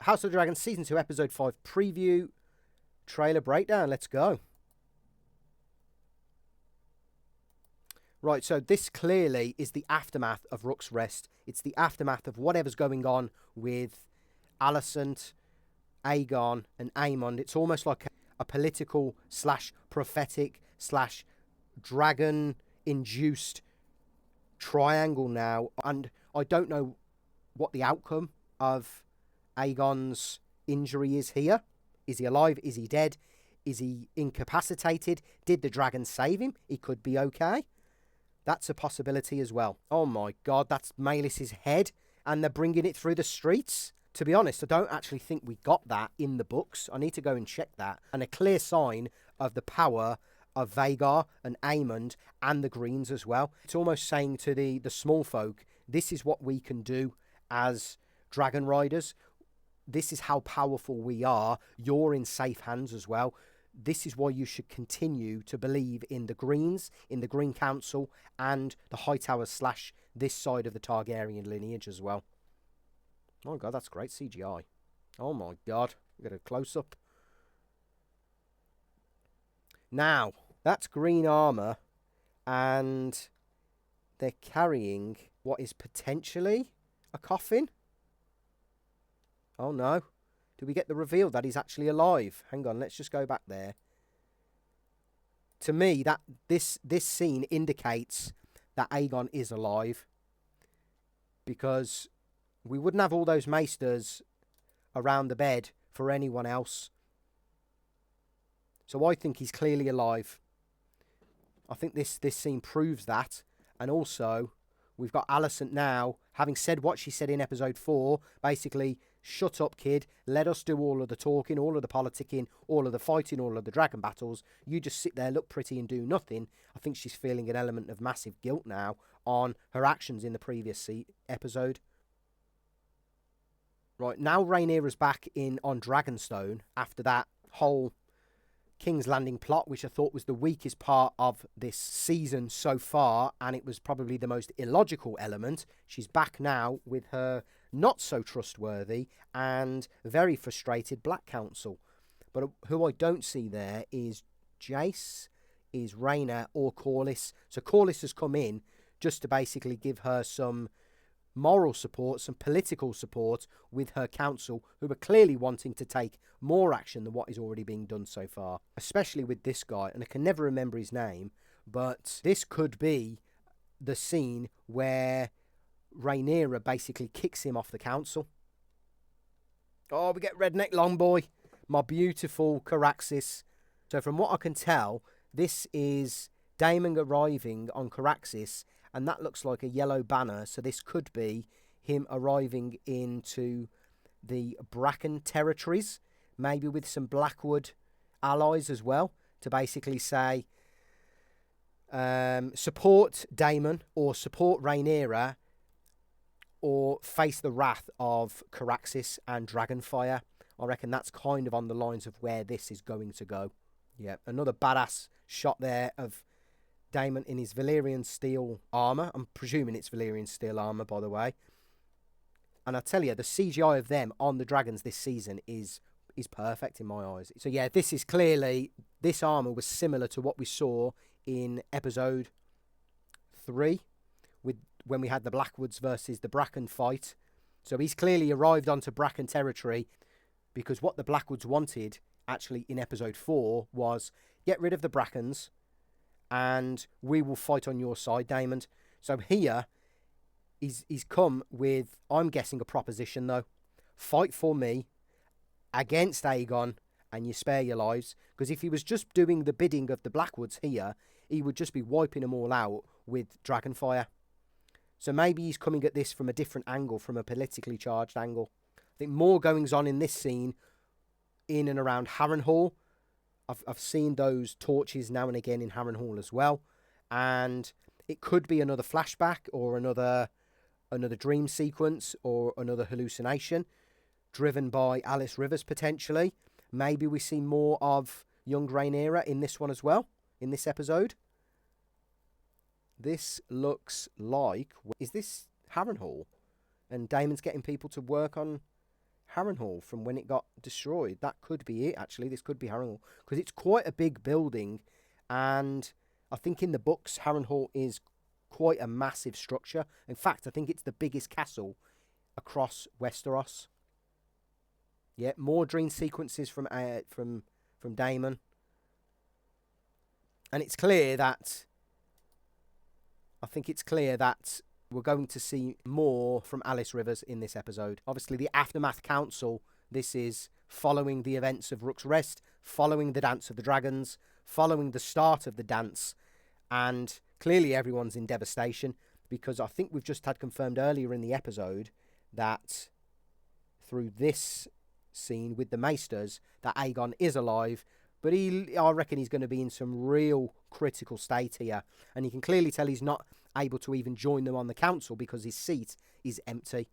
House of the Dragon Season 2 Episode 5 preview trailer breakdown. Let's go. Right, so this clearly is the aftermath of Rook's Rest. It's the aftermath of whatever's going on with Alicent, Aegon, and Aemond. It's almost like a political / prophetic / dragon-induced triangle now. And I don't know what the outcome of Aegon's injury is here. Is he alive? Is he dead? Is he incapacitated? Did the dragon save him? He could be okay. That's a possibility as well. Oh my god, that's Maelys's head, and they're bringing it through the streets. To be honest, I don't actually think we got that in the books. I need to go and check that. And a clear sign of the power of Vhagar and Aemond and the Greens as well. It's almost saying to the small folk, this is what we can do as dragon riders. This is how powerful we are. You're in safe hands as well. This is why you should continue to believe in the Greens, in the Green Council, and the Hightowers / this side of the Targaryen lineage as well. Oh my god, that's great CGI. Oh my god, we got a close-up. Now, that's green armour, and they're carrying what is potentially a coffin. Oh no. Do we get the reveal that he's actually alive? Hang on, let's just go back there. To me, that this scene indicates that Aegon is alive, because we wouldn't have all those maesters around the bed for anyone else. So I think he's clearly alive. I think this scene proves that. And also, we've got Alicent now, having said what she said in episode 4, basically, shut up, kid. Let us do all of the talking, all of the politicking, all of the fighting, all of the dragon battles. You just sit there, look pretty and do nothing. I think she's feeling an element of massive guilt now on her actions in the previous episode. Right, now Rhaenyra's back on Dragonstone after that whole King's Landing plot, which I thought was the weakest part of this season so far, and it was probably the most illogical element. She's back now with her not so trustworthy and very frustrated Black Council. But who I don't see there is Jace, is Rhaenyra, or Corlys. So Corlys has come in just to basically give her some moral support, some political support with her council, who are clearly wanting to take more action than what is already being done so far, especially with this guy, and I can never remember his name, but this could be the scene where Rhaenyra basically kicks him off the council. Oh, we get Redneck Longboy, my beautiful Caraxes. So from what I can tell, this is Daemon arriving on Caraxes, and that looks like a yellow banner, so this could be him arriving into the Bracken territories, maybe with some Blackwood allies as well, to basically say, support Daemon, or support Rhaenyra, or face the wrath of Caraxes and Dragonfire. I reckon that's kind of on the lines of where this is going to go. Yeah, another badass shot there of Daemon in his Valyrian steel armour. I'm presuming it's Valyrian steel armour, by the way. And I tell you, the CGI of them on the dragons this season is perfect in my eyes. So yeah, this is clearly, this armour was similar to what we saw in episode 3, when we had the Blackwoods versus the Bracken fight. So he's clearly arrived onto Bracken territory, because what the Blackwoods wanted, actually, in episode 4, was get rid of the Brackens, and we will fight on your side, Daemon. So here, he's come with, I'm guessing, a proposition, though. Fight for me against Aegon, and you spare your lives. Because if he was just doing the bidding of the Blackwoods here, he would just be wiping them all out with Dragonfire. So maybe he's coming at this from a different angle, from a politically charged angle. I think more goings on in this scene in and around Harrenhal. I've seen those torches now and again in Harrenhal as well. And it could be another flashback, or another dream sequence, or another hallucination driven by Alice Rivers potentially. Maybe we see more of young Rhaenyra in this one as well, in this episode. This looks like... Is this Harrenhal? And Daemon's getting people to work on Harrenhal from when it got destroyed. That could be it, actually. This could be Harrenhal. Because it's quite a big building. And I think in the books, Harrenhal is quite a massive structure. In fact, I think it's the biggest castle across Westeros. Yeah, more dream sequences from Daemon. And it's clear that... I think it's clear that we're going to see more from Alice Rivers in this episode. Obviously, the Aftermath Council, this is following the events of Rook's Rest, following the Dance of the Dragons, following the start of the dance, and clearly everyone's in devastation, because I think we've just had confirmed earlier in the episode that through this scene with the Maesters, that Aegon is alive, but I reckon he's going to be in some real critical state here, and you can clearly tell he's not able to even join them on the council because his seat is empty.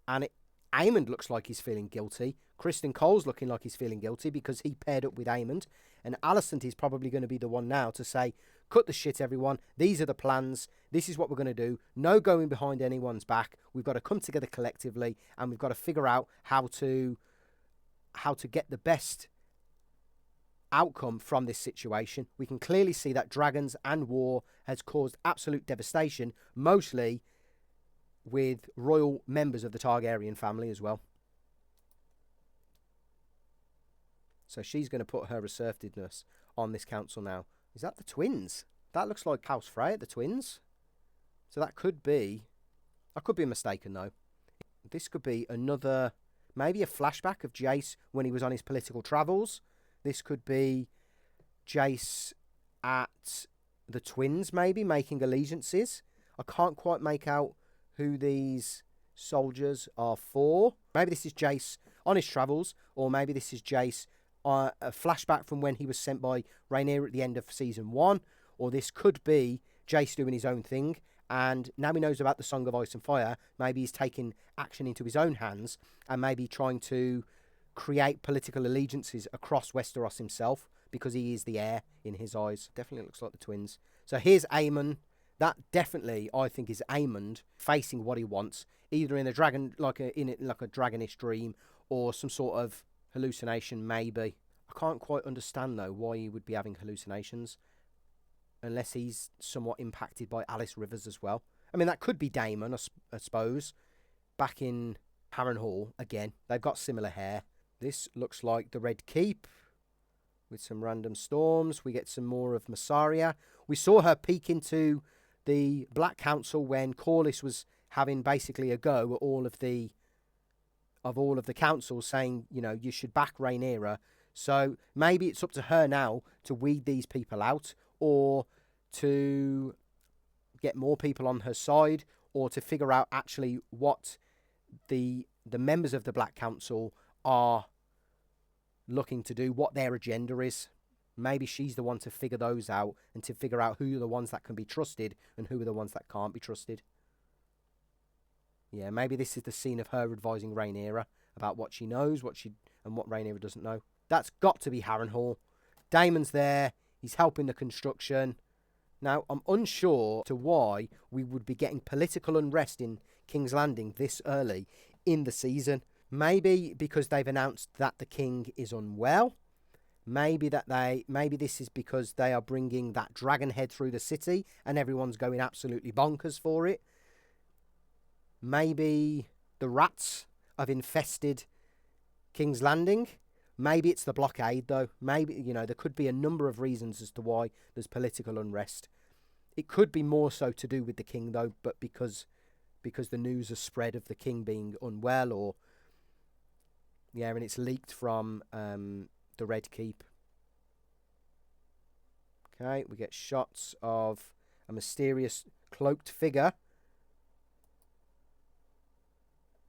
And Aemond looks like he's feeling guilty. Kristen Cole's looking like he's feeling guilty because he paired up with Aemond. And Alicent is probably going to be the one now to say, cut the shit, everyone. These are the plans. This is what we're going to do. No going behind anyone's back. We've got to come together collectively, and we've got to figure out how to get the best outcome from this situation. We can clearly see that dragons and war has caused absolute devastation, mostly with royal members of the Targaryen family as well. So she's going to put her assertiveness on this council now. Is that the twins? That looks like House Frey, the twins. So that could be... I could be mistaken, though. This could be another... maybe a flashback of Jace when he was on his political travels. This could be Jace at the twins, maybe, making allegiances. I can't quite make out who these soldiers are for. Maybe this is Jace on his travels, or maybe this is Jace a flashback from when he was sent by Rhaenyra at the end of season 1, or this could be Jace doing his own thing, and now he knows about the Song of Ice and Fire, maybe he's taking action into his own hands, and maybe trying to create political allegiances across Westeros himself, because he is the heir in his eyes. Definitely looks like the twins. So here's Aemon. That definitely, I think, is Aemond facing what he wants, either in a dragon, like a dragonish dream, or some sort of hallucination, maybe. I can't quite understand, though, why he would be having hallucinations, unless he's somewhat impacted by Alice Rivers as well. I mean, that could be Daemon, I suppose. Back in Harrenhal, again, they've got similar hair. This looks like the Red Keep, with some random storms. We get some more of Massaria. We saw her peek into the Black Council when Corlys was having basically a go at all of the councils, saying, you know, you should back Rhaenyra. So maybe it's up to her now to weed these people out, or to get more people on her side, or to figure out actually what the members of the Black Council are looking to do, what their agenda is. Maybe she's the one to figure those out, and to figure out who are the ones that can be trusted and who are the ones that can't be trusted. Yeah, maybe this is the scene of her advising Rhaenyra about what she knows, and what Rhaenyra doesn't know. That's got to be Harrenhal. Daemon's there. He's helping the construction. Now, I'm unsure to why we would be getting political unrest in King's Landing this early in the season. Maybe because they've announced that the king is unwell. Maybe this is because they are bringing that dragon head through the city and everyone's going absolutely bonkers for it. Maybe the rats have infested King's Landing. Maybe it's the blockade, though. Maybe, you know, there could be a number of reasons as to why there's political unrest. It could be more so to do with the king, though, but because the news has spread of the king being unwell, or... yeah, and it's leaked from the Red Keep. Okay, we get shots of a mysterious cloaked figure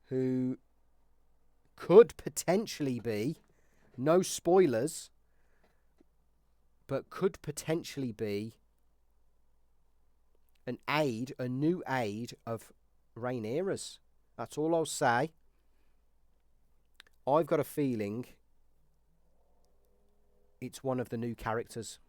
who could potentially be, no spoilers, but could potentially be a new aide of Rhaenyra's. That's all I'll say. I've got a feeling it's one of the new characters.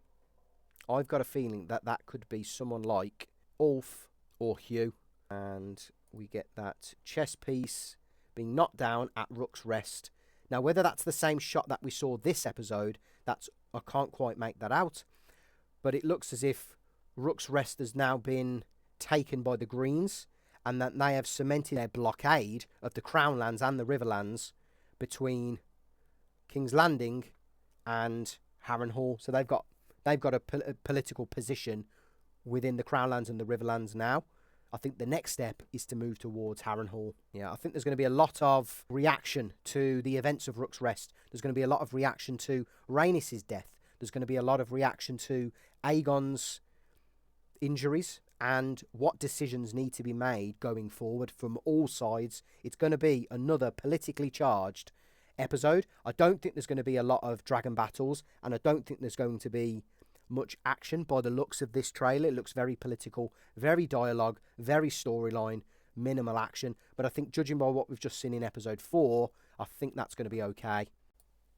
I've got a feeling that could be someone like Ulf or Hugh. And we get that chess piece being knocked down at Rook's Rest. Now, whether that's the same shot that we saw this episode, I can't quite make that out. But it looks as if Rook's Rest has now been taken by the Greens, and that they have cemented their blockade of the Crown Lands and the Riverlands between King's Landing and Harrenhal. So they've got a political position within the Crown Lands and the Riverlands now. I think the next step is to move towards Harrenhal. Yeah, I think there's going to be a lot of reaction to the events of Rook's Rest. There's going to be a lot of reaction to Rhaenys' death. There's going to be a lot of reaction to Aegon's injuries and what decisions need to be made going forward from all sides. It's going to be another politically charged episode. I don't think there's going to be a lot of dragon battles, and I don't think there's going to be much action by the looks of this trailer. It looks very political, very dialogue, very storyline, minimal action. But I think, judging by what we've just seen in episode 4, I think that's going to be okay.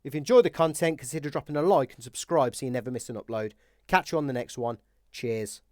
If you enjoyed the content, consider dropping a like and subscribe so you never miss an upload. Catch you on the next one. Cheers.